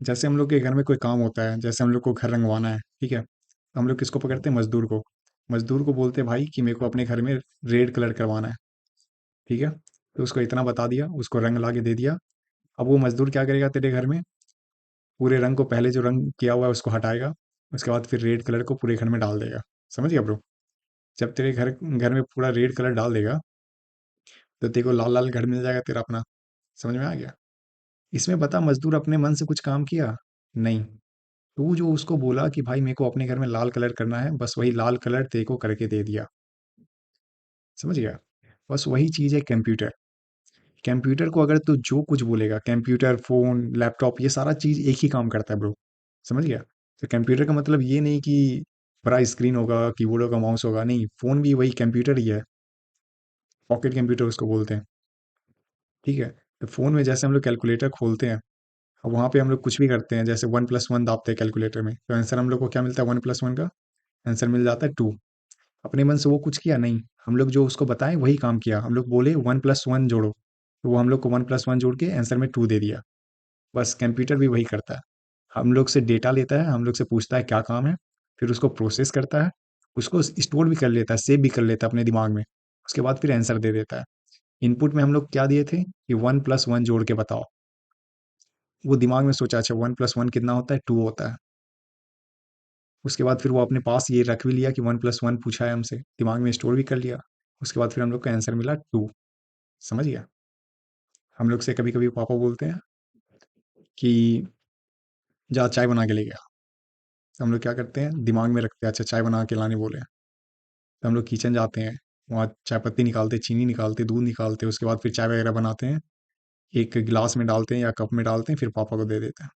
जैसे हम लोग के घर में कोई काम होता है, जैसे हम लोग को घर रंगवाना है, ठीक है, तो हम लोग किसको पकड़ते हैं? मजदूर को। मजदूर को बोलते हैं भाई कि मेरे को अपने घर में रेड कलर करवाना है, ठीक है। तो उसको इतना बता दिया, उसको रंग ला के दे दिया। अब वो मजदूर क्या करेगा तेरे घर में? पूरे रंग को, पहले जो रंग किया हुआ है उसको हटाएगा, उसके बाद फिर रेड कलर को पूरे घर में डाल देगा। समझ गया ब्रो? जब तेरे घर घर में पूरा रेड कलर डाल देगा, तो तेरे को लाल लाल घर मिल जाएगा तेरा अपना। समझ में आ गया? इसमें बता, मजदूर अपने मन से कुछ काम किया? नहीं। तू जो उसको बोला कि भाई मेरे को अपने घर में लाल कलर करना है, बस वही लाल कलर तेरे को करके दे दिया। समझ गया? बस वही चीज़ है कंप्यूटर। कंप्यूटर को अगर तू जो कुछ बोलेगा, कंप्यूटर, फोन, लैपटॉप, ये सारा चीज़ एक ही काम करता है ब्रो। समझ गया? तो कंप्यूटर का मतलब ये नहीं कि बड़ा स्क्रीन होगा, कीबोर्ड होगा, माउस होगा, नहीं, फोन भी वही कंप्यूटर ही है। पॉकेट कंप्यूटर उसको बोलते हैं, ठीक है। तो फोन में जैसे हम लोग कैलकुलेटर खोलते हैं, अब वहाँ पे हम लोग कुछ भी करते हैं, जैसे 1+1 दाबते हैं कैलकुलेटर में, तो आंसर हम लोग को क्या मिलता है? 1+1 का आंसर मिल जाता है 2। अपने मन से वो कुछ किया नहीं, हम लोग जो उसको बताएं वही काम किया। हम लोग बोले 1+1 जोड़ो, तो वो हम लोग को 1+1 जोड़ के आंसर में 2 दे दिया। बस कंप्यूटर भी वही करता है। हम लोग से डेटा लेता है, हम लोग से पूछता है क्या काम है, फिर उसको प्रोसेस करता है, उसको स्टोर भी कर लेता है, सेव भी कर लेता है अपने दिमाग में, उसके बाद फिर आंसर दे देता है। इनपुट में हम लोग क्या दिए थे कि 1+1 जोड़ के बताओ। वो दिमाग में सोचा, अच्छा 1+1 कितना होता है? 2 होता है। उसके बाद फिर वो अपने पास ये रख भी लिया कि 1+1 पूछा है हमसे, दिमाग में स्टोर भी कर लिया। उसके बाद फिर हम लोग को आंसर मिला 2। समझ गया? हम लोग से कभी कभी पापा बोलते हैं कि जा चाय बना के ले गया। तो हम लोग क्या करते हैं, दिमाग में रखते हैं, अच्छा चाय बना के लाने बोले हैं। तो हम लोग किचन जाते हैं, वहाँ चाय पत्ती निकालते, चीनी निकालते, दूध निकालते, उसके बाद फिर चाय वगैरह बनाते हैं, एक गिलास में डालते हैं या कप में डालते हैं, फिर पापा को दे देते हैं।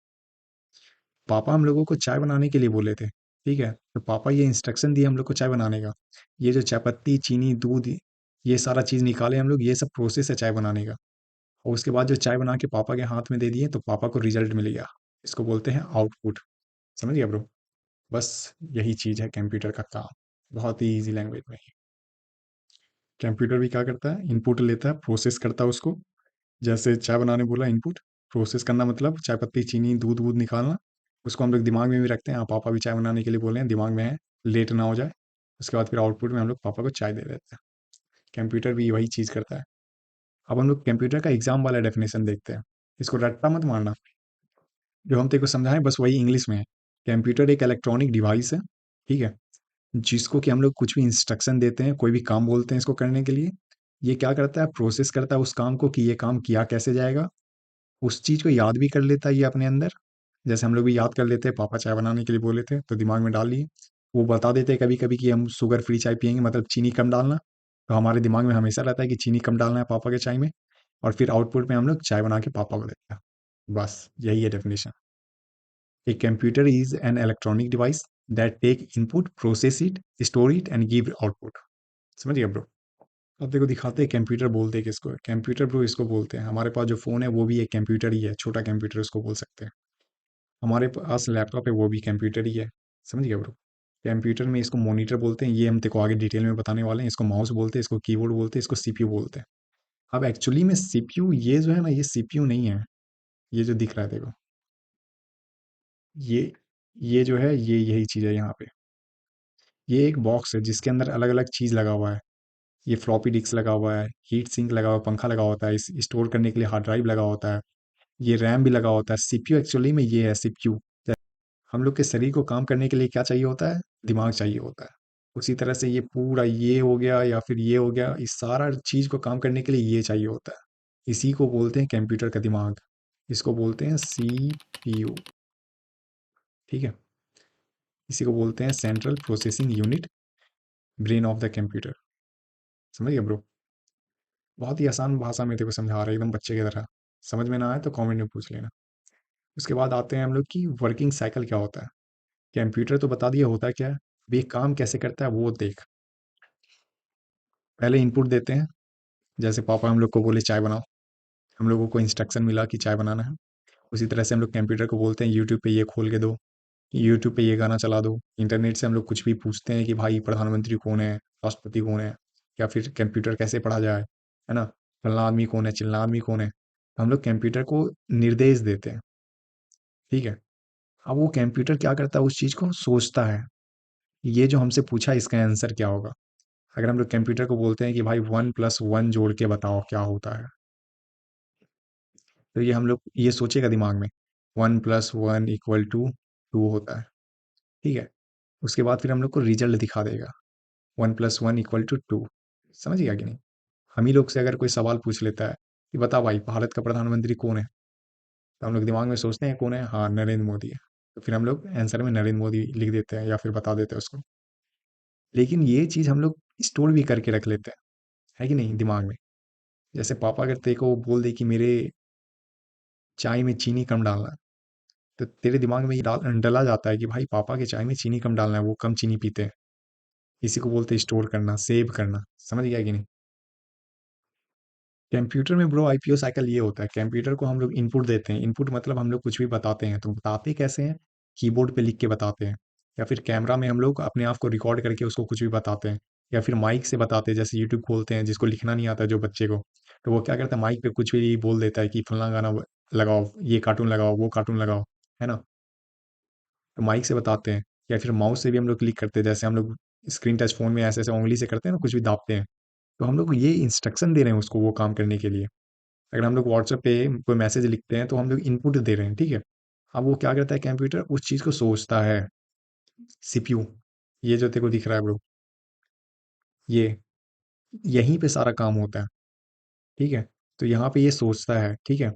पापा हम लोगों को चाय बनाने के लिए बोले थे, ठीक है, तो पापा ये इंस्ट्रक्शन दिए हम लोग को चाय बनाने का। ये जो चाय पत्ती, चीनी, दूध, ये सारा चीज़ निकाले हम लोग, ये सब प्रोसेस है चाय बनाने का। और उसके बाद जो चाय बना के पापा के हाथ में दे दिए, तो पापा को रिजल्ट मिल गया। इसको बोलते हैं आउटपुट। समझ गया ब्रो? बस यही चीज़ है कंप्यूटर का काम, बहुत ही ईजी लैंग्वेज में। कंप्यूटर भी क्या करता है, इनपुट लेता है, प्रोसेस करता है उसको। जैसे चाय बनाने बोला, इनपुट, प्रोसेस करना मतलब चाय पत्ती, चीनी, दूध वूध निकालना। उसको हम लोग दिमाग में भी रखते हैं, हाँ पापा भी चाय बनाने के लिए बोले हैं, दिमाग में है, लेट ना हो जाए। उसके बाद फिर आउटपुट में हम लोग पापा को चाय दे देते हैं। कंप्यूटर भी वही चीज़ करता है। अब हम लोग कंप्यूटर का एग्जाम वाला डेफिनेशन देखते हैं। इसको रट्टा मत मारना, जो हम तेरे को समझाएं बस वही इंग्लिश में है। कंप्यूटर एक इलेक्ट्रॉनिक डिवाइस है, ठीक है, जिसको कि हम लोग कुछ भी इंस्ट्रक्शन देते हैं, कोई भी काम बोलते हैं इसको करने के लिए, ये क्या करता है, प्रोसेस करता है उस काम को कि ये काम किया कैसे जाएगा। उस चीज़ को याद भी कर लेता है ये अपने अंदर। जैसे हम लोग भी याद कर लेते हैं, पापा चाय बनाने के लिए बोले थे तो दिमाग में डाल लिए। वो बता देते हैं कभी कभी कि हम शुगर फ्री चाय पियेंगे, मतलब चीनी कम डालना। तो हमारे दिमाग में हमेशा रहता है कि चीनी कम डालना है पापा के चाय में। और फिर आउटपुट में हम लोग चाय बना के पापा को देते हैं। बस यही है definition. A computer is an electronic device that take input, process it, store it and give output. समझ गया ब्रो? अब देखो दिखाते हैं कंप्यूटर बोलते हैं किसको है। कंप्यूटर ब्रो इसको बोलते हैं, हमारे पास जो फ़ोन है वो भी एक कंप्यूटर ही है, छोटा कंप्यूटर उसको बोल सकते हैं। हमारे पास लैपटॉप है वो भी कंप्यूटर ही है। समझ गया ब्रो? कंप्यूटर में इसको मॉनिटर बोलते हैं, ये हम तेको आगे डिटेल में बताने वाले हैं। इसको माउस बोलते हैं, इसको कीबोर्ड बोलते हैं, इसको सीपीयू बोलते हैं। अब एक्चुअली में सीपीयू ये जो है ना, ये सीपीयू नहीं है। ये जो दिख रहा है देखो, ये ये जो है, ये यही चीज़ है यहाँ पे। ये एक बॉक्स है जिसके अंदर अलग अलग चीज़ लगा हुआ है। ये फ्लॉपी डिस्क लगा हुआ है, हीट सिंक लगा हुआ है, पंखा लगा होता है, इस स्टोर करने के लिए हार्ड ड्राइव लगा होता है, ये रैम भी लगा होता है। सीपीयू एक्चुअली में ये है सीपीयू। हम लोग के शरीर को काम करने के लिए क्या चाहिए होता है? दिमाग चाहिए होता है। उसी तरह से ये पूरा ये हो गया या फिर ये हो गया, इस सारा चीज़ को काम करने के लिए ये चाहिए होता है। इसी को बोलते हैं कंप्यूटर का दिमाग। इसको बोलते हैं सीपीयू, ठीक है। इसी को बोलते हैं central processing unit, brain of the computer. समझ गया ब्रो? बहुत ही आसान भाषा में तेरे को समझा रहा है, एकदम बच्चे की तरह। समझ में ना आए तो कमेंट में पूछ लेना। उसके बाद आते हैं हम लोग की वर्किंग साइकिल क्या होता है। कंप्यूटर तो बता दिया होता है क्या है, अब ये काम कैसे करता है वो देख। पहले इनपुट देते हैं, जैसे पापा हम लोग को बोले चाय बनाओ, हम लोगों को इंस्ट्रक्शन मिला कि चाय बनाना है। उसी तरह से हम लोग कंप्यूटर को बोलते हैं यूट्यूब पे ये खोल के दो, यूट्यूब पे ये गाना चला दो। इंटरनेट से हम लोग कुछ भी पूछते हैं कि भाई प्रधानमंत्री कौन है, राष्ट्रपति कौन है, या फिर कंप्यूटर कैसे पढ़ा जाए, है ना, फलना आदमी कौन है, चिल्ला आदमी कौन है। हम लोग कंप्यूटर को निर्देश देते हैं, ठीक है। अब वो कंप्यूटर क्या करता है, उस चीज़ को सोचता है, ये जो हमसे पूछा इसका आंसर क्या होगा। अगर हम लोग कंप्यूटर को बोलते हैं कि भाई 1 + 1 जोड़ के बताओ क्या होता है, तो ये हम लोग ये सोचेगा दिमाग में, 1 + 1 = 2 होता है। ठीक है। उसके बाद फिर हम लोग को रिजल्ट दिखा देगा, 1 + 1 = 2। समझ गया कि नहीं। हम ही लोग से अगर कोई सवाल पूछ लेता है कि बता भाई भारत का प्रधानमंत्री कौन है, तो हम लोग दिमाग में सोचते हैं कौन है, हाँ नरेंद्र मोदी है, तो फिर हम लोग आंसर में नरेंद्र मोदी लिख देते हैं या फिर बता देते हैं उसको। लेकिन ये चीज़ हम लोग स्टोर भी करके रख लेते हैं, है कि नहीं, दिमाग में। जैसे पापा अगर तेरे को बोल दे कि मेरे चाय में चीनी कम डालना है, तो तेरे दिमाग में ये डला जाता है कि भाई पापा के चाय में चीनी कम डालना है, वो कम चीनी पीते हैं। इसी को बोलते हैं स्टोर करना, सेव करना। समझ गया कि नहीं। कंप्यूटर में ब्रो आईपीओ साइकिल ये होता है, कंप्यूटर को हम लोग इनपुट देते हैं, इनपुट मतलब हम लोग कुछ भी बताते हैं, तो बताते कैसे हैं, कीबोर्ड पे लिख के बताते हैं, या फिर कैमरा में हम लोग अपने आप को रिकॉर्ड करके उसको कुछ भी बताते हैं, या फिर माइक से बताते हैं, जैसे यूट्यूब खोलते हैं, जिसको लिखना नहीं आता जो बच्चे को, तो वो क्या करता है माइक पे कुछ भी बोल देता है कि फलना गाना लगाओ, ये कार्टून लगाओ, वो कार्टून लगाओ, है ना। तो माइक से बताते हैं, या फिर माउस से भी हम लोग क्लिक करते हैं, जैसे हम लोग स्क्रीन टच फोन में ऐसे ऐसे उंगली से करते हैं ना, कुछ भी दाबते हैं, तो हम लोग ये इंस्ट्रक्शन दे रहे हैं उसको वो काम करने के लिए। अगर हम लोग व्हाट्सएप पे कोई मैसेज लिखते हैं तो हम लोग इनपुट दे रहे हैं, ठीक है। अब वो क्या करता है कंप्यूटर, उस चीज़ को सोचता है, सीपीयू, ये जो तेरे को दिख रहा है ब्रो, ये यहीं पे सारा काम होता है, ठीक है। तो यहाँ पे ये सोचता है, ठीक है,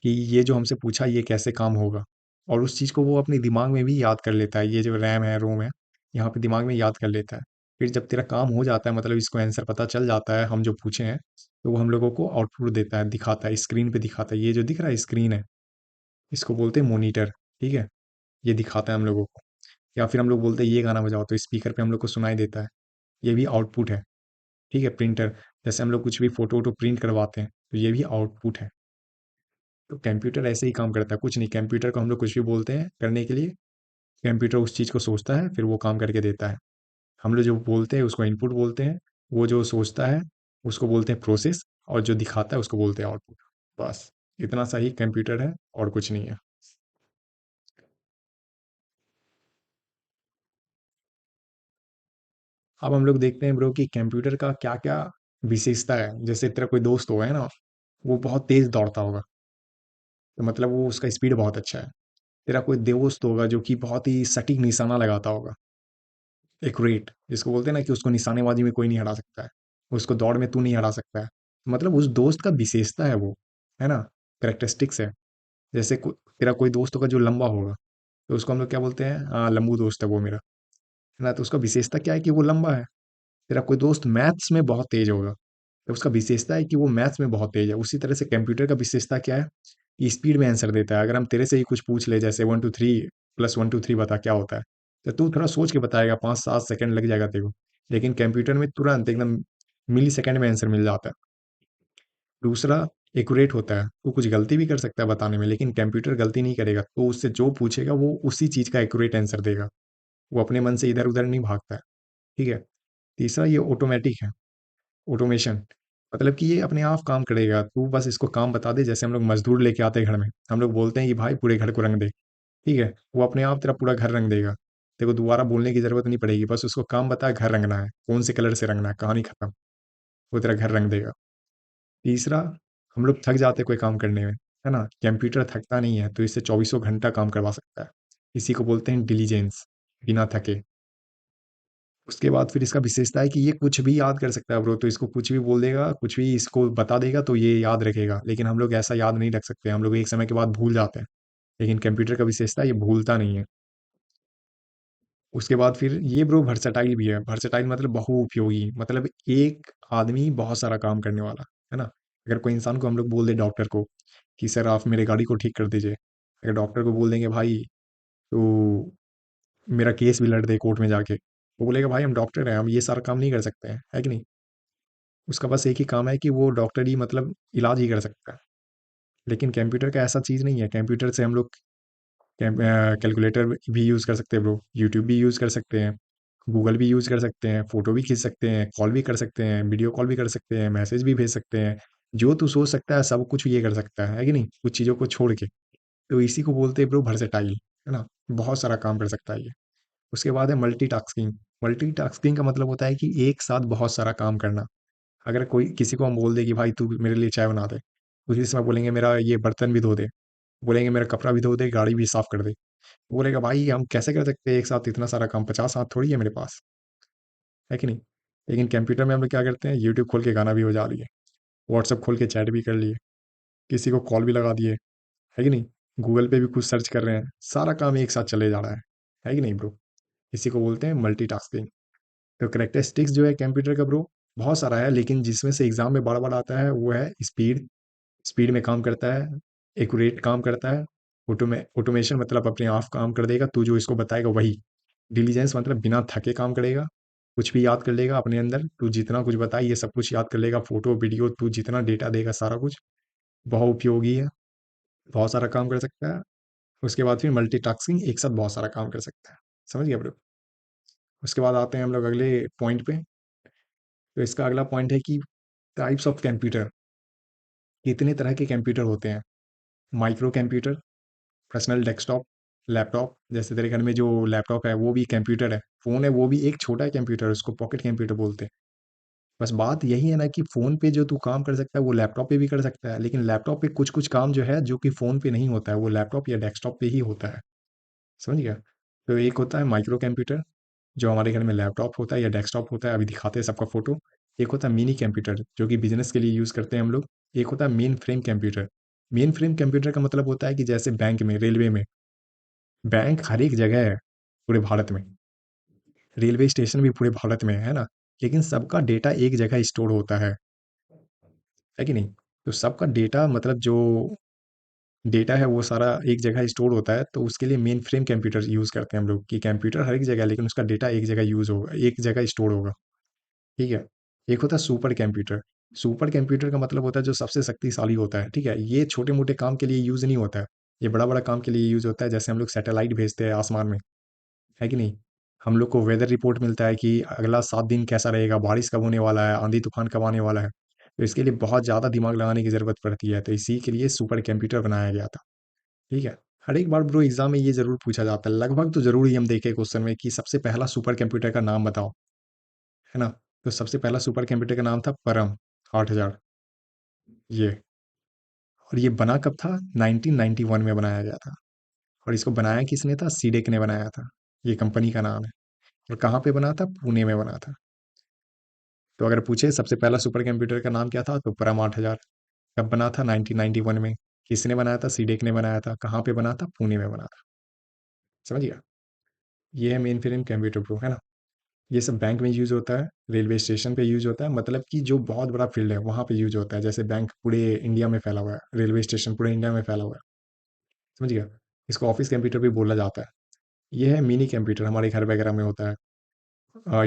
कि ये जो हमसे पूछा ये कैसे काम होगा, और उस चीज़ को वो अपने दिमाग में भी याद कर लेता है, ये जो रैम है रोम है, यहाँ पे दिमाग में याद कर लेता है। फिर जब तेरा काम हो जाता है, मतलब इसको आंसर पता चल जाता है हम जो पूछे हैं, तो वो हम लोगों को आउटपुट देता है, दिखाता है, स्क्रीन पे दिखाता है, ये जो दिख रहा है स्क्रीन है, इसको बोलते हैं मॉनिटर, ठीक है। ये दिखाता है हम लोगों को। या फिर हम लोग बोलते हैं ये गाना बजाओ, तो स्पीकर पे हम लोग को सुनाई देता है, ये भी आउटपुट है, ठीक है। प्रिंटर, जैसे हम लोग कुछ भी फोटो वोटो प्रिंट करवाते हैं, तो ये भी आउटपुट है। तो कंप्यूटर ऐसे ही काम करता है, कुछ नहीं, कंप्यूटर को हम लोग कुछ भी बोलते हैं करने के लिए, कंप्यूटर उस चीज़ को सोचता है, फिर वो काम करके देता है। हम लोग जो बोलते हैं उसको इनपुट बोलते हैं, वो जो सोचता है उसको बोलते हैं प्रोसेस, और जो दिखाता है उसको बोलते हैं आउटपुट। बस इतना सा ही कंप्यूटर है, और कुछ नहीं है। अब हम लोग देखते हैं ब्रो कि कंप्यूटर का क्या क्या विशेषता है। जैसे तेरा कोई दोस्त होगा, है ना, वो बहुत तेज दौड़ता होगा, तो मतलब वो उसका स्पीड बहुत अच्छा है। तेरा कोई दोस्त होगा जो कि बहुत ही सटीक निशाना लगाता होगा, एक्यूरेट, जिसको बोलते हैं ना कि उसको निशानेबाजी में कोई नहीं हरा सकता है, उसको दौड़ में तू नहीं हरा सकता है, मतलब उस दोस्त का विशेषता है वो, है ना, करेक्टरिस्टिक्स है। जैसे तेरा कोई दोस्त होगा जो लंबा होगा, तो उसको हम लोग क्या बोलते हैं, हाँ लंबू दोस्त है वो मेरा, है ना, तो उसका विशेषता क्या है कि वो लंबा है। तेरा कोई दोस्त मैथ्स में बहुत तेज होगा, तो उसका विशेषता है कि वो मैथ्स में बहुत तेज है। उसी तरह से कंप्यूटर का विशेषता क्या है, कि स्पीड में आंसर देता है। अगर हम तेरे से ही कुछ पूछ ले, जैसे 1 2 3 + 1 2 3 बता क्या होता है, तो तू थोड़ा सोच के बताएगा, 5 7 सेकंड लग जाएगा तेरे को। लेकिन कंप्यूटर में तुरंत एकदम मिली सेकंड में आंसर मिल जाता है। दूसरा, एक्यूरेट होता है, तू कुछ गलती भी कर सकता है बताने में, लेकिन कंप्यूटर गलती नहीं करेगा, तो उससे जो पूछेगा वो उसी चीज का एक्यूरेट आंसर देगा। वो अपने मन से इधर उधर नहीं भागता है, ठीक है। तीसरा, ये ऑटोमेटिक है, ऑटोमेशन, मतलब कि ये अपने आप काम करेगा, तू बस इसको काम बता दे। जैसे हम लोग मजदूर लेके आते हैं घर में, हम लोग बोलते हैं कि भाई पूरे घर को रंग दे, ठीक है, वो अपने आप तेरा पूरा घर रंग देगा। तेरे को दोबारा बोलने की जरूरत नहीं पड़ेगी, बस उसको काम बता, घर रंगना है, कौन से कलर से रंगना है, कहानी खत्म, वो तेरा घर रंग देगा। तीसरा, हम लोग थक जाते हैं कोई काम करने में, है ना, कंप्यूटर थकता नहीं है, तो इससे चौबीसों घंटा काम करवा सकता है। इसी को बोलते हैं डिलीजेंस, बिना थके। उसके बाद फिर इसका विशेषता है कि ये कुछ भी याद कर सकता है ब्रो, तो इसको कुछ भी बोल देगा, कुछ भी इसको बता देगा तो ये याद रखेगा। लेकिन हम लोग ऐसा याद नहीं रख सकते, हम लोग एक समय के बाद भूल जाते हैं। लेकिन कंप्यूटर का विशेषता है ये भूलता नहीं है। उसके बाद फिर ये ब्रो वर्सेटाइल भी है। वर्सेटाइल मतलब बहुउपयोगी, मतलब एक आदमी बहुत सारा काम करने वाला, है ना। अगर कोई इंसान को हम लोग बोल दे, डॉक्टर को, कि सर आप मेरे गाड़ी को ठीक कर दीजिए, अगर डॉक्टर को बोल देंगे भाई तो मेरा केस भी लड़ दे कोर्ट में जाके, वो बोलेगा भाई हम डॉक्टर हैं, हम ये सारा काम नहीं कर सकते हैं, है कि नहीं। उसका बस एक ही काम है कि वो डॉक्टर ही मतलब इलाज ही कर सकता है। लेकिन कंप्यूटर का ऐसा चीज़ नहीं है। कंप्यूटर से हम लोग कैलकुलेटर भी यूज़ कर सकते हैं ब्रो, यूट्यूब भी यूज़ कर सकते हैं, गूगल भी यूज़ कर सकते हैं, फोटो भी खींच सकते हैं, कॉल भी कर सकते हैं, वीडियो कॉल भी कर सकते हैं, मैसेज भी भेज सकते हैं। जो तू सोच सकता है सब कुछ ये कर सकता है कि नहीं, कुछ चीज़ों को छोड़ के। तो इसी को बोलते हैं ब्रो वर्सेटाइल, है ना। बहुत सारा काम कर सकता है ये। उसके बाद है मल्टीटास्किंग। मल्टीटास्किंग का मतलब होता है कि एक साथ बहुत सारा काम करना। अगर कोई किसी को हम बोल दे कि भाई तू मेरे लिए चाय बना दे, उसी समय बोलेंगे मेरा ये बर्तन भी धो दे, बोलेंगे मेरा कपड़ा भी धो दे, गाड़ी भी साफ कर दे। बोलेगा भाई हम कैसे कर सकते हैं एक साथ इतना सारा काम, 50 हाथ थोड़ी है मेरे पास, है कि नहीं। लेकिन कंप्यूटर में हम लोग क्या करते हैं, यूट्यूब खोल के गाना भी बजा लिए, व्हाट्सअप खोल के चैट भी कर लिए, किसी को कॉल भी लगा दिए, है कि नहीं। गूगल पे भी कुछ सर्च कर रहे हैं, सारा काम एक साथ चले जा रहा है कि नहीं ब्रो। इसी को बोलते हैं मल्टीटास्किंग। तो करेक्टरिस्टिक्स जो है कंप्यूटर का ब्रो बहुत सारा है, लेकिन जिसमें से एग्जाम में बड़ा बड़ा आता है वो है स्पीड। स्पीड में काम करता है, एक्यूरेट काम करता है, ऑटोमेशन मतलब अपने आप काम कर देगा, तू जो इसको बताएगा वही। डिलीजेंस मतलब बिना थके काम करेगा, कुछ भी याद कर लेगा अपने अंदर, तू जितना कुछ बताए ये सब कुछ याद कर लेगा, फोटो वीडियो तू जितना डेटा देगा सारा कुछ। बहुत उपयोगी है, बहुत सारा काम कर सकता है। उसके बाद फिर मल्टीटास्किंग, एक साथ बहुत सारा काम कर सकता है। समझ गया ब्रो। उसके बाद आते हैं हम लोग अगले पॉइंट पे। तो इसका अगला पॉइंट है कि टाइप्स ऑफ कंप्यूटर। कितने तरह के कंप्यूटर होते हैं। Micro computer, personal desktop, laptop, जैसे तेरे घर में जो लैपटॉप है वो भी कंप्यूटर है, फ़ोन है वो भी एक छोटा है कंप्यूटर, उसको पॉकेट कंप्यूटर बोलते हैं। बस बात यही है ना कि फ़ोन पे जो तू काम कर सकता है वो लैपटॉप पे भी कर सकता है, लेकिन लैपटॉप पे कुछ कुछ काम जो है जो कि फ़ोन पे नहीं होता है वो लैपटॉप या डेस्कटॉप पे ही होता है। समझ गया। तो एक होता है माइक्रो कंप्यूटर, जो हमारे घर में लैपटॉप होता है या डेस्कटॉप होता है, अभी दिखाते हैं सबका फोटो। एक होता है मिनी कंप्यूटर जो कि बिजनेस के लिए यूज़ करते हैं हम लोग। एक होता है main frame computer. Main frame computer का मतलब होता है कि जैसे बैंक में, रेलवे में, बैंक हर एक जगह है पूरे भारत में, रेलवे स्टेशन भी पूरे भारत में है ना, लेकिन सबका डेटा एक जगह स्टोर होता है कि नहीं। तो सबका डेटा मतलब जो डेटा है वो सारा एक जगह स्टोर होता है, तो उसके लिए मेन फ्रेम कंप्यूटर यूज़ करते हैं हम लोग, कि कंप्यूटर हर एक जगह है, लेकिन उसका डेटा एक जगह यूज़ होगा, एक जगह स्टोर होगा। ठीक है। एक होता है सुपर कंप्यूटर। सुपर कंप्यूटर का मतलब होता है जो सबसे शक्तिशाली होता है, ठीक है। ये छोटे मोटे काम के लिए यूज़ नहीं होता है, ये बड़ा बड़ा काम के लिए यूज़ होता है, जैसे हम लोग सैटेलाइट भेजते हैं आसमान में, है कि नहीं। हम लोग को वेदर रिपोर्ट मिलता है कि अगला 7 दिन कैसा रहेगा, बारिश कब होने वाला है, आंधी तूफान कब आने वाला है। तो इसके लिए बहुत ज़्यादा दिमाग लगाने की ज़रूरत पड़ती है, तो इसी के लिए सुपर कंप्यूटर बनाया गया था। ठीक है। हर एक बार ब्रो एग्जाम में ये ज़रूर पूछा जाता है, लगभग तो ज़रूर ही हम देखें क्वेश्चन में कि सबसे पहला सुपर कंप्यूटर का नाम बताओ, है ना। तो सबसे पहला सुपर कंप्यूटर का नाम था परम 8000। ये, और ये बना कब था, 1991 में बनाया गया था। और इसको बनाया किसने था, सीडेक ने बनाया था। ये कंपनी का नाम है। और कहाँ पे बना था, पुणे में बना था। तो अगर पूछे सबसे पहला सुपर कंप्यूटर का नाम क्या था, तो परम 8000। कब बना था, 1991 में। किसने बनाया था, सीडेक ने बनाया था। कहाँ पे बना था, पुणे में बना था। समझ गया। ये है मेन फ्रेम कंप्यूटर प्रो, है ना। ये सब बैंक में यूज़ होता है, रेलवे स्टेशन पे यूज़ होता है, मतलब कि जो बहुत बड़ा फील्ड है वहाँ पे यूज़ होता है, जैसे बैंक पूरे इंडिया में फैला हुआ है, रेलवे स्टेशन पूरे इंडिया में फैला हुआ है। समझ गया। इसको ऑफिस कंप्यूटर भी बोला जाता है। ये है मिनी कंप्यूटर, हमारे घर वगैरह में होता है,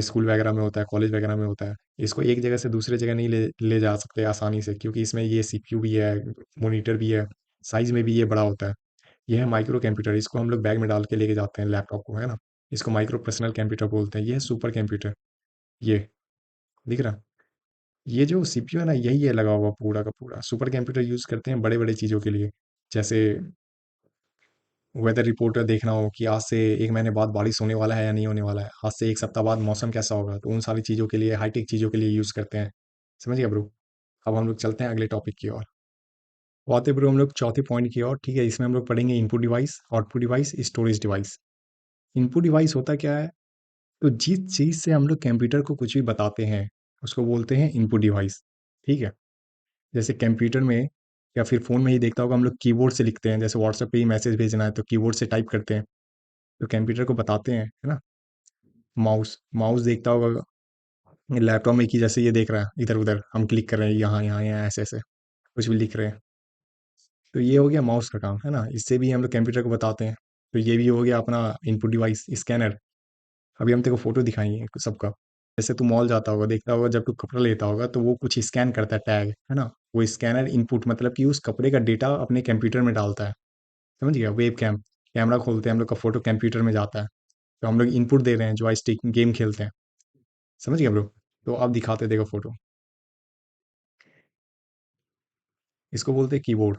स्कूल वगैरह में होता है, कॉलेज वगैरह में होता है। इसको एक जगह से दूसरे जगह नहीं ले ले जा सकते आसानी से, क्योंकि इसमें ये सीपीयू भी है, मॉनिटर भी है, साइज में भी ये बड़ा होता है। ये है माइक्रो कंप्यूटर, इसको हम लोग बैग में डाल के लेके जाते हैं लैपटॉप को, है ना। इसको माइक्रो पर्सनल कंप्यूटर बोलते हैं। ये है सुपर कंप्यूटर। ये दिख रहा। ये जो सीपीयू है ना, यही है लगा हुआ पूरा का पूरा। सुपर कंप्यूटर यूज़ करते हैं बड़े बड़े चीज़ों के लिए, जैसे वेदर रिपोर्ट देखना हो कि आज से 1 महीने बाद बारिश होने वाला है या नहीं होने वाला है, आज से 1 सप्ताह बाद मौसम कैसा होगा, तो उन सारी चीज़ों के लिए, हाईटेक चीज़ों के लिए यूज़ करते हैं। समझ गया ब्रो। अब हम लोग चलते हैं अगले टॉपिक की ओर। वो आते ब्रो हम लोग चौथे पॉइंट की ओर। ठीक है, इसमें हम लोग पढ़ेंगे input device, output device, storage device. Input device होता क्या है, तो जिस चीज़ से हम लोग कंप्यूटर को कुछ भी बताते हैं उसको बोलते हैं इनपुट डिवाइस। ठीक है। जैसे कंप्यूटर में या फिर फ़ोन में ही देखता होगा, हम लोग कीबोर्ड से लिखते हैं, जैसे व्हाट्सएप पे ही मैसेज भेजना है तो कीबोर्ड से टाइप करते हैं। तो कंप्यूटर को बताते हैं, है ना। माउस माउस देखता होगा लैपटॉप में, कि जैसे ये देख रहा है इधर उधर, हम क्लिक कर रहे हैं यहाँ यहाँ यहाँ, ऐसे ऐसे कुछ भी लिख रहे हैं। तो ये हो गया माउस का काम, है ना। इससे भी हम लोग कंप्यूटर को बताते हैं। तो ये भी हो गया अपना इनपुट डिवाइस, स्कैनर। अभी हम तेरे को फोटो दिखाएंगे सबका। जैसे तू मॉल जाता होगा, देखता होगा जब तू कपड़ा लेता होगा तो वो कुछ स्कैन करता है, टैग, है ना। वो स्कैनर इनपुट मतलब कि उस कपड़े का डेटा अपने कंप्यूटर में डालता है। समझ गया। वेब कैमरा खोलते हैं हम लोग का, फोटो कंप्यूटर में जाता है। तो हम लोग इनपुट दे रहे हैं, जॉयस्टिक गेम खेलते हैं। समझ गया ब्रो। तो अब दिखाते देखो फोटो। इसको बोलते हैं कीबोर्ड।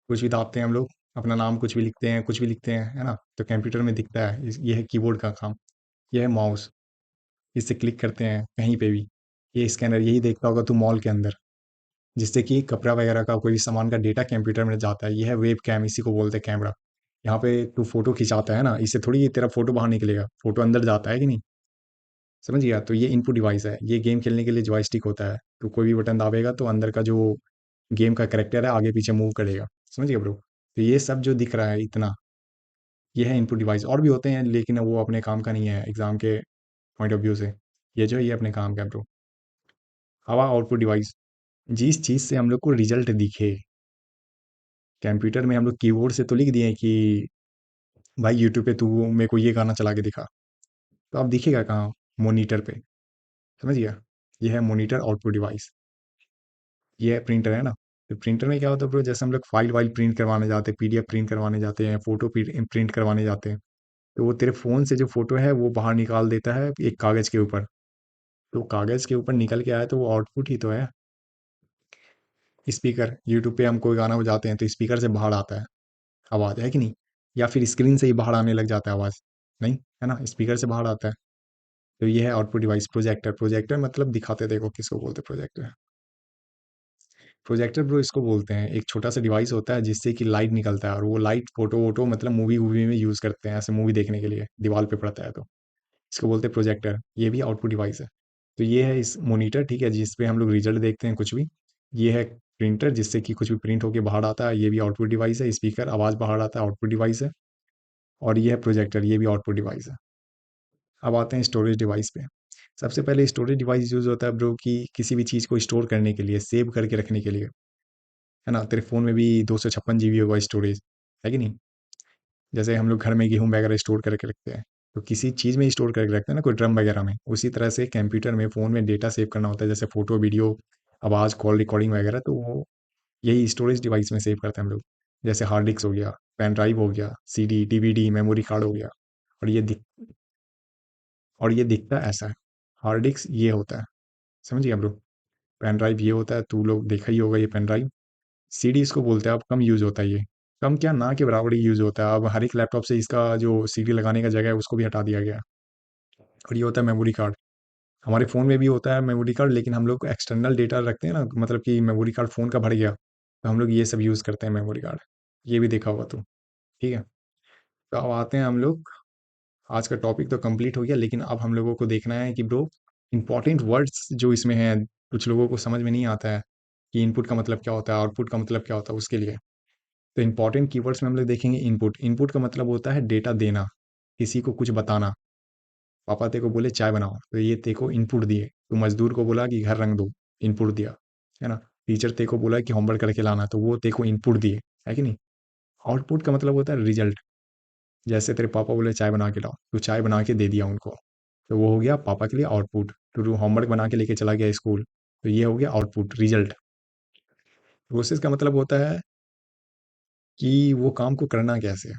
कुछ भी दाबते हैं हम लोग, अपना नाम कुछ भी लिखते हैं, कुछ भी लिखते हैं, है ना? तो कंप्यूटर में दिखता है, ये है कीबोर्ड का काम। ये है माउस, इससे क्लिक करते हैं कहीं पे भी। ये स्कैनर, यही देखता होगा तू मॉल के अंदर, जिससे कि कपड़ा वगैरह का कोई भी सामान का डेटा कंप्यूटर में जाता है। ये है वेब कैम, इसी को बोलते हैं कैमरा। यहाँ पे तू फोटो खिंचाता है ना, इससे थोड़ी ये तेरा फोटो बाहर निकलेगा, फोटो अंदर जाता है कि नहीं? समझ गया? तो ये इनपुट डिवाइस है। ये गेम खेलने के लिए जॉयस्टिक होता है, तो कोई भी बटन दाबेगा तो अंदर का जो गेम का कैरेक्टर है आगे पीछे मूव करेगा। समझ गया ब्रो? तो ये सब जो दिख रहा है इतना, ये है इनपुट डिवाइस। और भी होते हैं लेकिन वो अपने काम का नहीं है एग्जाम के पॉइंट ऑफ व्यू से। ये जो है ये अपने काम का है ब्रो। हवा आउटपुट डिवाइस, जिस चीज से हम लोग को रिजल्ट दिखे। कंप्यूटर में हम लोग कीबोर्ड से तो लिख दिए कि भाई यूट्यूब पे तू मेरे को ये गाना चला के दिखा, तो अब दिखेगा कहाँ? मॉनिटर पे। समझ गया? ये है मॉनिटर आउटपुट डिवाइस। ये है प्रिंटर, है ना? तो प्रिंटर में क्या होता है ब्रो, जैसे हम लोग फाइल वाइल प्रिंट करवाने जाते हैं, पीडीएफ प्रिंट करवाने जाते हैं, फोटो प्रिंट करवाने जाते हैं, तो वो तेरे फोन से जो फोटो है वो बाहर निकाल देता है एक कागज के ऊपर। तो कागज के ऊपर निकल के आया तो वो आउटपुट ही तो है। स्पीकर, यूट्यूब पे हम कोई गाना बजाते हैं तो स्पीकर से बाहर आता है आवाज, है कि नहीं? या फिर स्क्रीन से ही बाहर आने लग जाता है आवाज? नहीं, है ना? स्पीकर से बाहर आता है। तो ये है आउटपुट डिवाइस। प्रोजेक्टर, प्रोजेक्टर मतलब दिखाते, देखो किसको बोलते हैं प्रोजेक्टर। प्रोजेक्टर ब्रो इसको बोलते हैं, एक छोटा सा डिवाइस होता है जिससे कि लाइट निकलता है, और वो लाइट फोटो वोटो मतलब मूवी वूवी में यूज करते हैं, ऐसे मूवी देखने के लिए दीवार पे पड़ता है तो इसको बोलते हैं प्रोजेक्टर। ये भी आउटपुट डिवाइस है। तो ये है इस मॉनिटर, ठीक है, जिसपे हम लोग रिजल्ट देखते हैं कुछ भी। ये है प्रिंटर, जिससे कि कुछ भी प्रिंट होके बाहर आता है, ये भी आउटपुट डिवाइस है। स्पीकर, आवाज बाहर आता है, आउटपुट डिवाइस है। और ये है प्रोजेक्टर, ये भी आउटपुट डिवाइस है। अब आते हैं स्टोरेज डिवाइस पे। सबसे पहले स्टोरेज डिवाइस यूज होता है ब्रो कि किसी भी चीज़ को स्टोर करने के लिए, सेव करके रखने के लिए, है ना? तेरे फ़ोन में भी 256 जीबी होगा स्टोरेज, है कि नहीं? जैसे हम लोग घर में गेहूँ वगैरह स्टोर करके रखते हैं, तो किसी चीज़ में स्टोर करके रखते हैं ना, कोई ड्रम वगैरह में। उसी तरह से कंप्यूटर में, फ़ोन में डेटा सेव करना होता है, जैसे फ़ोटो, वीडियो, आवाज़, कॉल रिकॉर्डिंग वगैरह, तो वो यही स्टोरेज डिवाइस में सेव करते हैं हम लोग। जैसे हार्ड डिस्क हो गया, पेन ड्राइव हो गया, सीडी, डीवीडी, मेमोरी कार्ड हो गया। और ये दिख और ये दिखता ऐसा है। हार्ड डिस्क ये होता है, समझ गया ब्रो? पेन ड्राइव ये होता है, तू लोग देखा ही होगा ये पेन ड्राइव। सीडी इसको बोलते हैं, अब कम यूज़ होता है ये। कम क्या, ना के बराबर ही यूज़ होता है। अब हर एक लैपटॉप से इसका जो सीडी लगाने का जगह है उसको भी हटा दिया गया है। और ये होता है मेमोरी कार्ड। हमारे फ़ोन में भी होता है मेमोरी कार्ड, लेकिन हम लोग एक्सटर्नल डेटा रखते हैं ना, मतलब कि मेमोरी कार्ड फ़ोन का भर गया, तो हम लोग ये सब यूज़ करते हैं मेमोरी कार्ड। ये भी देखा होगा तू, ठीक है? तो अब आते हैं हम लोग, आज का टॉपिक तो कंप्लीट हो गया, लेकिन अब हम लोगों को देखना है कि ब्रो इंपॉर्टेंट वर्ड्स जो इसमें हैं, कुछ लोगों को समझ में नहीं आता है कि इनपुट का मतलब क्या होता है, आउटपुट का मतलब क्या होता है, उसके लिए। तो इंपॉर्टेंट कीवर्ड्स में हम लोग देखेंगे इनपुट। इनपुट का मतलब होता है डेटा देना, किसी को कुछ बताना। पापा तेरे को बोले चाय बनाओ, तो ये तेरे को इनपुट दिए। तो मजदूर को बोला कि घर रंग दो, इनपुट दिया, है ना? टीचर तेरे को बोला कि होमवर्क करके लाना, तो वो तेरे को इनपुट दिए, है कि नहीं? आउटपुट का मतलब होता है रिजल्ट। जैसे तेरे पापा बोले चाय बना के लाओ, तो चाय बना के दे दिया उनको, तो वो हो गया पापा के लिए आउटपुट। तो तू होमवर्क बना के लेके चला गया स्कूल, तो ये हो गया आउटपुट, रिजल्ट। प्रोसेस का मतलब होता है कि वो काम को करना कैसे है।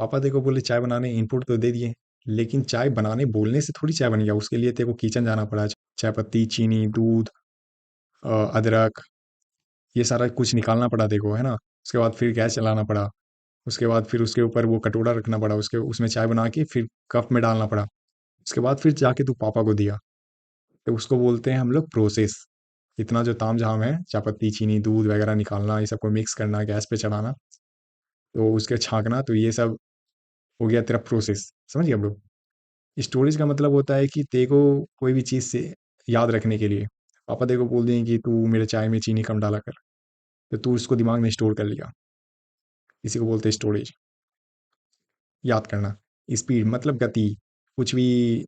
पापा तेरे को बोले चाय बनाने, इनपुट तो दे दिए, लेकिन चाय बनाने बोलने से थोड़ी चाय बन गया, उसके लिए तेरे को किचन जाना पड़ा। चाय पत्ती, चीनी, दूध, अदरक, ये सारा कुछ निकालना पड़ा तेरे को, है ना? उसके बाद फिर गैस चलाना पड़ा। उसके बाद फिर उसके ऊपर वो कटोरा रखना पड़ा, उसके उसमें चाय बना के फिर कप में डालना पड़ा। उसके बाद फिर जाके तू पापा को दिया, तो उसको बोलते हैं हम लोग प्रोसेस। इतना जो तामझाम है, चाय पत्ती, चीनी, दूध वगैरह निकालना, ये सबको मिक्स करना, गैस पे चढ़ाना, तो उसके छाँकना, तो ये सब हो गया तेरा प्रोसेस। समझ गया ब्रो? स्टोरेज का मतलब होता है कि तेरे को कोई भी चीज़ से याद रखने के लिए, पापा तेरे को बोल दें कि तू मेरे चाय में चीनी कम डाला कर, तो तू उसको दिमाग में स्टोर कर लिया। इसी को बोलते हैं स्टोरेज, याद करना। स्पीड मतलब गति, कुछ भी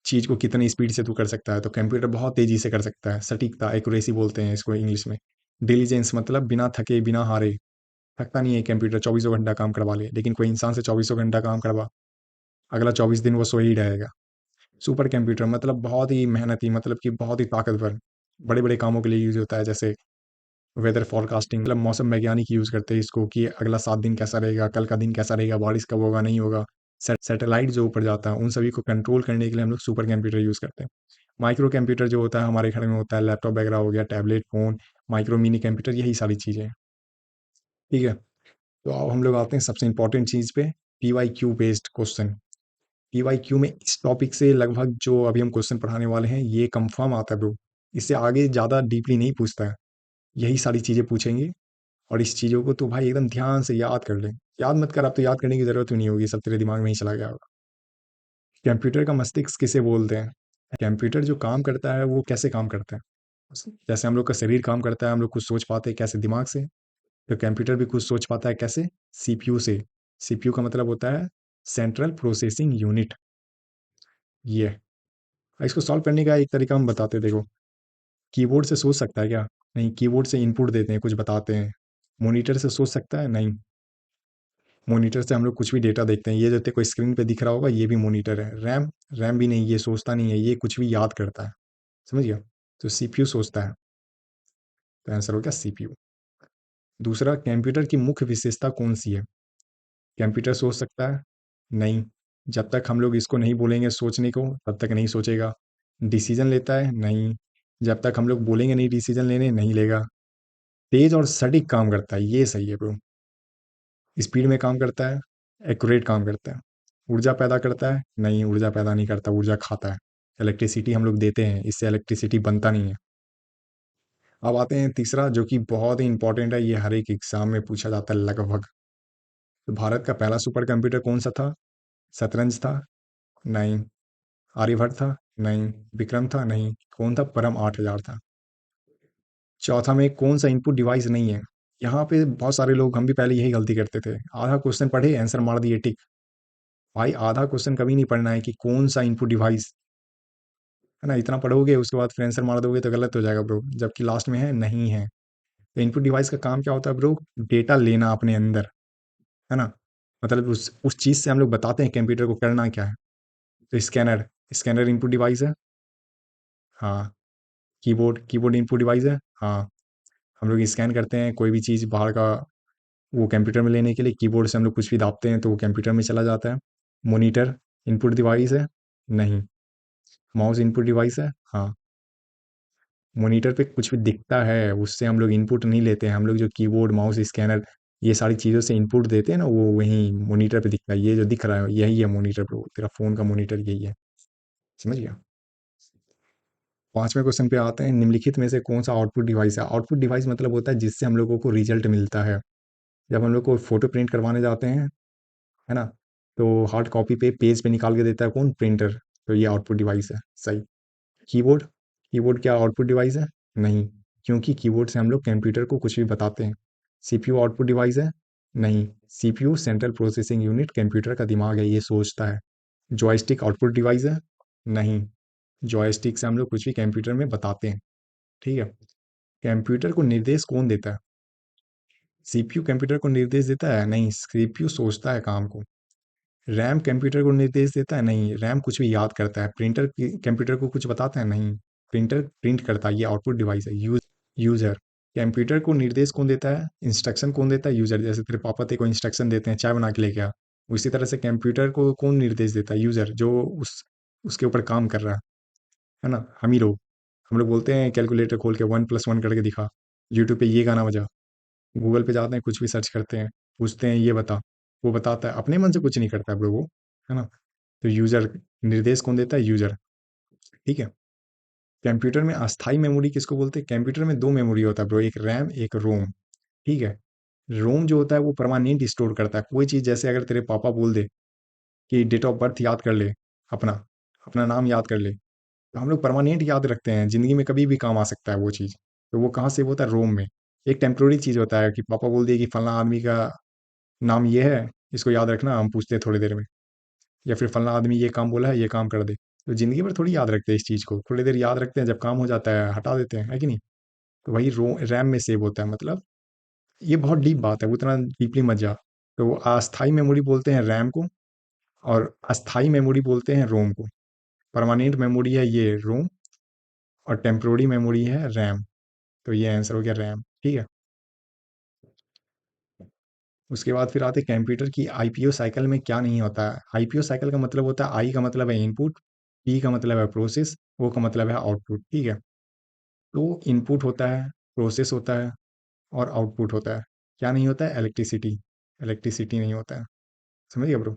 चीज़ को कितनी स्पीड से तू कर सकता है, तो कंप्यूटर बहुत तेज़ी से कर सकता है। सटीकता, एक्यूरेसी बोलते हैं इसको इंग्लिश में। डिलीजेंस मतलब बिना थके, बिना हारे। थकता नहीं है कंप्यूटर, चौबीसों घंटा काम करवा ले, लेकिन कोई इंसान से चौबीसों घंटा काम करवा, अगला 24 दिन वो सोए ही रहेगा। सुपर कंप्यूटर मतलब बहुत ही मेहनती, मतलब कि बहुत ही ताकतवर, बड़े बड़े कामों के लिए यूज होता है। जैसे वेदर फोरकास्टिंग, मतलब मौसम वैज्ञानिक यूज करते हैं इसको कि अगला 7 दिन कैसा रहेगा, कल का दिन कैसा रहेगा, बारिश कब होगा, नहीं होगा। सैटेलाइट जो ऊपर जाता है उन सभी को कंट्रोल करने के लिए हम लोग सुपर कंप्यूटर यूज करते हैं। माइक्रो कंप्यूटर जो होता है हमारे घर में होता है, लैपटॉप वगैरह हो गया, tablet, phone, micro mini computer, यही सारी चीजें हैं, ठीक है? तो अब हम लोग आते हैं सबसे इंपॉर्टेंट चीज़ पे, PYQ बेस्ड क्वेश्चन। PYQ में इस टॉपिक से लगभग जो अभी हम क्वेश्चन पढ़ाने वाले हैं ये कंफर्म आता है ब्रो। इससे आगे ज़्यादा डीपली नहीं पूछता है, यही सारी चीज़ें पूछेंगे। और इस चीज़ों को तो भाई एकदम ध्यान से याद कर ले। याद मत कर, अब तो याद करने की ज़रूरत भी नहीं होगी, सब तेरे दिमाग में ही चला गया होगा। कंप्यूटर का मस्तिष्क किसे बोलते हैं? कंप्यूटर जो काम करता है वो कैसे काम करता है? जैसे हम लोग का शरीर काम करता है, हम लोग कुछ सोच पाते हैं कैसे, दिमाग से। तो कंप्यूटर भी कुछ सोच पाता है कैसे, CPU से। CPU का मतलब होता है सेंट्रल प्रोसेसिंग यूनिट। ये इसको सॉल्व करने का एक तरीका हम बताते हैं, देखो। कीबोर्ड से सोच सकता है क्या? नहीं। कीबोर्ड से इनपुट देते हैं, कुछ बताते हैं। मॉनिटर से सोच सकता है? नहीं। मॉनिटर से हम लोग कुछ भी डेटा देखते हैं, ये जो तेरे को स्क्रीन पे दिख रहा होगा ये भी मॉनिटर है। रैम, रैम भी नहीं, ये सोचता नहीं है, ये कुछ भी याद करता है। समझ गया? तो CPU सोचता है। तो आंसर हो गया CPU। दूसरा, कंप्यूटर की मुख्य विशेषता कौन सी है? कंप्यूटर सोच सकता है? नहीं। जब तक हम लोग इसको नहीं बोलेंगे सोचने को तब तक नहीं सोचेगा। डिसीजन लेता है? नहीं। जब तक हम लोग बोलेंगे नहीं डिसीजन लेने, नहीं लेगा। तेज और सटीक काम करता है, ये सही है ब्रो। स्पीड में काम करता है, एक्यूरेट काम करता है। ऊर्जा पैदा करता है? नहीं, ऊर्जा पैदा नहीं करता, ऊर्जा खाता है। इलेक्ट्रिसिटी हम लोग देते हैं, इससे इलेक्ट्रिसिटी बनता नहीं है। अब आते हैं तीसरा, जो कि बहुत ही इंपॉर्टेंट है, ये हर एक एग्जाम में पूछा जाता है लगभग। तो भारत का पहला सुपर कंप्यूटर कौन सा था? शतरंज था? नहीं। आर्यभट्ट था? नहीं। विक्रम था? नहीं। कौन था? परम 8000 था। चौथा में कौन सा इनपुट डिवाइस नहीं है? यहाँ पे बहुत सारे लोग, हम भी पहले यही गलती करते थे, आधा क्वेश्चन पढ़े आंसर मार दिए टिक। भाई आधा क्वेश्चन कभी नहीं पढ़ना है कि कौन सा इनपुट डिवाइस, है ना। इतना पढ़ोगे उसके बाद फिर आंसर मार दोगे तो गलत हो जाएगा ब्रो, जबकि लास्ट में है नहीं है। तो इनपुट डिवाइस का काम क्या होता है ब्रो? डेटा लेना अपने अंदर, है ना। मतलब उस चीज से हम लोग बताते हैं कंप्यूटर को करना क्या है। तो स्कैनर, स्कैनर इनपुट डिवाइस है। हाँ। कीबोर्ड, कीबोर्ड इनपुट डिवाइस है। हाँ। हम लोग स्कैन करते हैं कोई भी चीज़ बाहर का, वो कंप्यूटर में लेने के लिए कीबोर्ड से हम लोग कुछ भी दाबते हैं तो वो कंप्यूटर में चला जाता है। मॉनिटर इनपुट डिवाइस है? नहीं। माउस इनपुट डिवाइस है? हाँ। मॉनिटर पे कुछ भी दिखता है उससे हम लोग इनपुट नहीं लेते हैं, हम लोग जो कीबोर्ड, माउस, स्कैनर, ये सारी चीज़ों से इनपुट देते हैं ना, वो वहीं मॉनिटर पे दिखता है। ये जो दिख रहा है यही है मॉनिटर प्रो, तेरा फोन का मॉनिटर यही है। समझ गया? पांचवें क्वेश्चन पे आते हैं, निम्नलिखित में से कौन सा आउटपुट डिवाइस है? आउटपुट डिवाइस मतलब होता है जिससे हम लोगों को रिजल्ट मिलता है। जब हम लोग को फोटो प्रिंट करवाने जाते हैं, है ना, तो हार्ड कॉपी पे पेज पे निकाल के देता है कौन? प्रिंटर। तो ये आउटपुट डिवाइस है, सही। कीबोर्ड, कीबोर्ड क्या आउटपुट डिवाइस है? नहीं, क्योंकि कीबोर्ड से हम लोग कंप्यूटर को कुछ भी बताते हैं। CPU आउटपुट डिवाइस है? नहीं। CPU central processing unit, computer का दिमाग है, ये सोचता है। जॉयस्टिक आउटपुट डिवाइस है? नहीं। जॉयस्टिक से हम लोग कुछ भी कंप्यूटर में बताते हैं। ठीक है। कंप्यूटर को निर्देश कौन देता है? CPU कंप्यूटर को निर्देश देता है? नहीं, CPU सोचता है काम को। रैम कंप्यूटर को निर्देश देता है? नहीं, रैम कुछ भी याद करता है। प्रिंटर कंप्यूटर को कुछ बताता है? नहीं, प्रिंटर प्रिंट करता है। ये आउटपुट डिवाइस है। यूजर, कंप्यूटर को निर्देश कौन देता है? इंस्ट्रक्शन कौन देता है? यूजर। जैसे तेरे पापा तेरे को इंस्ट्रक्शन देते हैं चाय बना के लेके आ, उसी तरह से कंप्यूटर को कौन निर्देश देता है? यूजर, जो उसके ऊपर काम कर रहा है ना। हम लोग बोलते हैं कैलकुलेटर खोल के 1+1 करके दिखा, यूट्यूब पे ये गाना बजा, गूगल पे जाते हैं कुछ भी सर्च करते हैं, पूछते हैं ये बता, वो बताता है। अपने मन से कुछ नहीं करता है ब्रो वो, है ना। तो यूजर, निर्देश कौन देता है? यूजर। ठीक है। कंप्यूटर में अस्थाई मेमोरी किसको बोलते हैं? कंप्यूटर में दो मेमोरी होता है ब्रो, एक रैम एक रोम। ठीक है। रोम जो होता है वो परमानेंट स्टोर करता है कोई चीज़। जैसे अगर तेरे पापा बोल दे कि डेट ऑफ बर्थ याद कर ले, अपना अपना नाम याद कर ले, तो हम लोग परमानेंट याद रखते हैं, जिंदगी में कभी भी काम आ सकता है वो चीज़। तो वो कहाँ से होता है? रोम में। एक टेम्प्रोरी चीज़ होता है कि पापा बोल दिए कि फलाना आदमी का नाम ये है, इसको याद रखना, हम पूछते हैं थोड़ी देर में। या फिर फलाना आदमी ये काम बोला है, ये काम कर दे। तो जिंदगी भर थोड़ी याद रखते हैं इस चीज़ को, थोड़ी देर याद रखते हैं, जब काम हो जाता है हटा देते हैं, है कि नहीं। तो वही रो रैम में सेव होता है। मतलब ये बहुत डीप बात है, वो इतना डीपली मत जा। तो वो अस्थाई मेमोरी बोलते हैं रैम को, और अस्थाई मेमोरी बोलते हैं रोम को। परमानेंट मेमोरी है ये रोम, और टेम्प्रोरी मेमोरी है रैम। तो ये आंसर हो गया रैम। ठीक है। उसके बाद फिर आते कंप्यूटर की आईपीओ साइकिल में क्या नहीं होता है? आईपीओ साइकिल का मतलब होता है, आई का मतलब है इनपुट, पी का मतलब है प्रोसेस, ओ का मतलब है आउटपुट। ठीक है। तो इनपुट होता है, प्रोसेस होता है, और आउटपुट होता है। क्या नहीं होता है? इलेक्ट्रिसिटी। इलेक्ट्रिसिटी नहीं होता है। समझ गया ब्रो?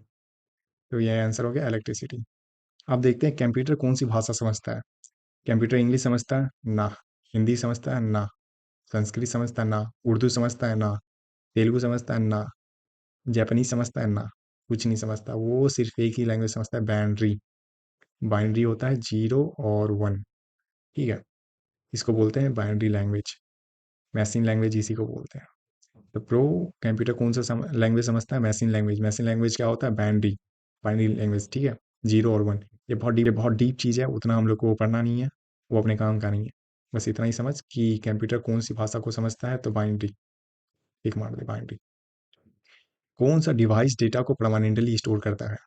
तो ये आंसर हो गया इलेक्ट्रिसिटी। अब देखते हैं कंप्यूटर कौन सी भाषा समझता है। कंप्यूटर इंग्लिश समझता है ना, हिंदी समझता है ना, संस्कृत समझता है ना, उर्दू समझता है ना, तेलुगु समझता है ना, जापानीज समझता है ना, कुछ नहीं समझता। वो सिर्फ एक ही लैंग्वेज समझता है, बाइनरी। बाइनरी होता है 0 और 1। ठीक है, इसको बोलते हैं बाइनरी लैंग्वेज। मैशिन लैंग्वेज इसी को बोलते हैं। तो प्रो कंप्यूटर कौन सा लैंग्वेज समझता है? मैशिन लैंग्वेज। मैशिन लैंग्वेज क्या होता है? बाइनरी। Binary language. ठीक है, 0 और 1। ये बहुत डीप चीज़ है, उतना हम लोग को पढ़ना नहीं है, वो अपने काम का नहीं है। बस इतना ही समझ कि कंप्यूटर कौन सी भाषा को समझता है, तो बाइनरी। टिक मार दे, बाइनरी। कौन सा डिवाइस डेटा को परमानेंटली स्टोर करता है?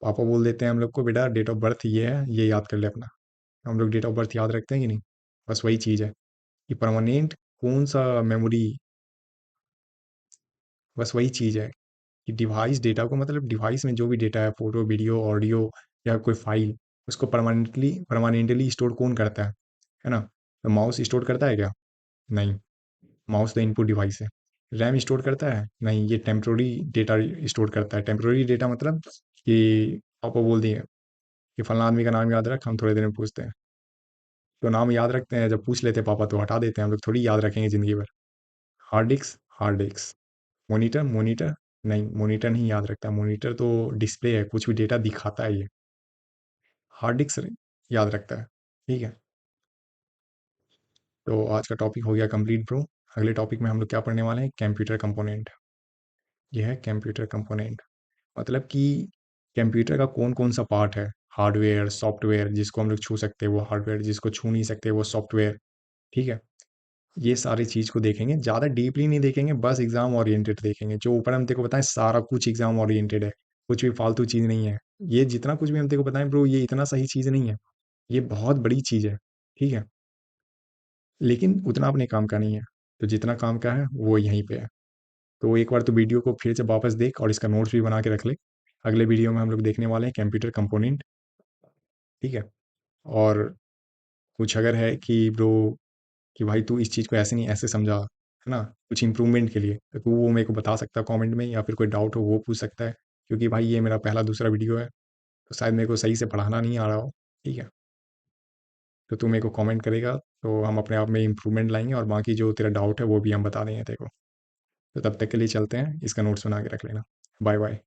पापा बोल देते हैं हम लोग को, बेटा डेट ऑफ बर्थ ये है, ये याद कर ले अपना। हम लोग डेट ऑफ बर्थ याद रखते हैं कि नहीं? बस वही चीज़ है कि परमानेंट कौन सा मेमोरी। बस वही चीज़ है कि डिवाइस डेटा को, मतलब डिवाइस में जो भी डेटा है, फोटो, वीडियो, ऑडियो या कोई फाइल, उसको परमानेंटली परमानेंटली स्टोर कौन करता है ना? तो माउस स्टोर करता है क्या? नहीं, माउस तो इनपुट डिवाइस है। रैम स्टोर करता है? नहीं, ये टेम्प्रोरी डेटा स्टोर करता है। टेम्प्रोरी डेटा मतलब कि पापा बोल दिए कि फलाना आदमी का नाम याद रख, हम थोड़े देर में पूछते हैं। तो नाम याद रखते हैं, जब पूछ लेते हैं पापा तो हटा देते हैं। हम लोग थोड़ी याद रखेंगे जिंदगी भर। Hard disk, hard disk. Monitor, monitor. नहीं, मॉनिटर नहीं याद रखता। मॉनिटर तो डिस्प्ले है, कुछ भी डेटा दिखाता है ये। हार्ड डिस्क याद रखता है। ठीक है, तो आज का टॉपिक हो गया कंप्लीट ब्रो। अगले टॉपिक में हम लोग क्या पढ़ने वाले हैं? Computer component. ये है कंप्यूटर कंपोनेंट, मतलब कि कंप्यूटर का कौन कौन सा पार्ट है। हार्डवेयर, सॉफ्टवेयर, जिसको हम लोग छू सकते हैं वो हार्डवेयर, जिसको छू नहीं सकते वो सॉफ्टवेयर। ठीक है, ये सारी चीज़ को देखेंगे, ज़्यादा डीपली नहीं देखेंगे, बस एग्जाम ओरिएंटेड देखेंगे। जो ऊपर हम तेरे को बताएं सारा कुछ एग्जाम ओरिएंटेड है, कुछ भी फालतू चीज़ नहीं है। ये जितना कुछ भी हम तेरे को बताएं ब्रो, ये इतना सही चीज़ नहीं है, ये बहुत बड़ी चीज़ है। ठीक है, लेकिन उतना अपने काम का नहीं है। तो जितना काम का है वो यहीं पे है। तो एक बार तो वीडियो को फिर से वापस देख और इसका नोट्स भी बना के रख ले। अगले वीडियो में हम लोग देखने वाले हैं कंप्यूटर कंपोनेंट। ठीक है, और कुछ अगर है कि ब्रो कि भाई तू इस चीज़ को ऐसे नहीं ऐसे समझा, है ना, कुछ इम्प्रूवमेंट के लिए, तो तू वो मेरे को बता सकता है कमेंट में, या फिर कोई डाउट हो वो पूछ सकता है। क्योंकि भाई ये मेरा पहला दूसरा वीडियो है, तो शायद मेरे को सही से पढ़ाना नहीं आ रहा हो। ठीक है, तो तू मेरे को कमेंट करेगा, तो हम अपने आप में इम्प्रूवमेंट लाएंगे, और बाकी जो तेरा डाउट है वो भी हम बता देंगे तेरे को। तो तब तक के लिए चलते हैं, इसका नोट्स बना के रख लेना। Bye bye.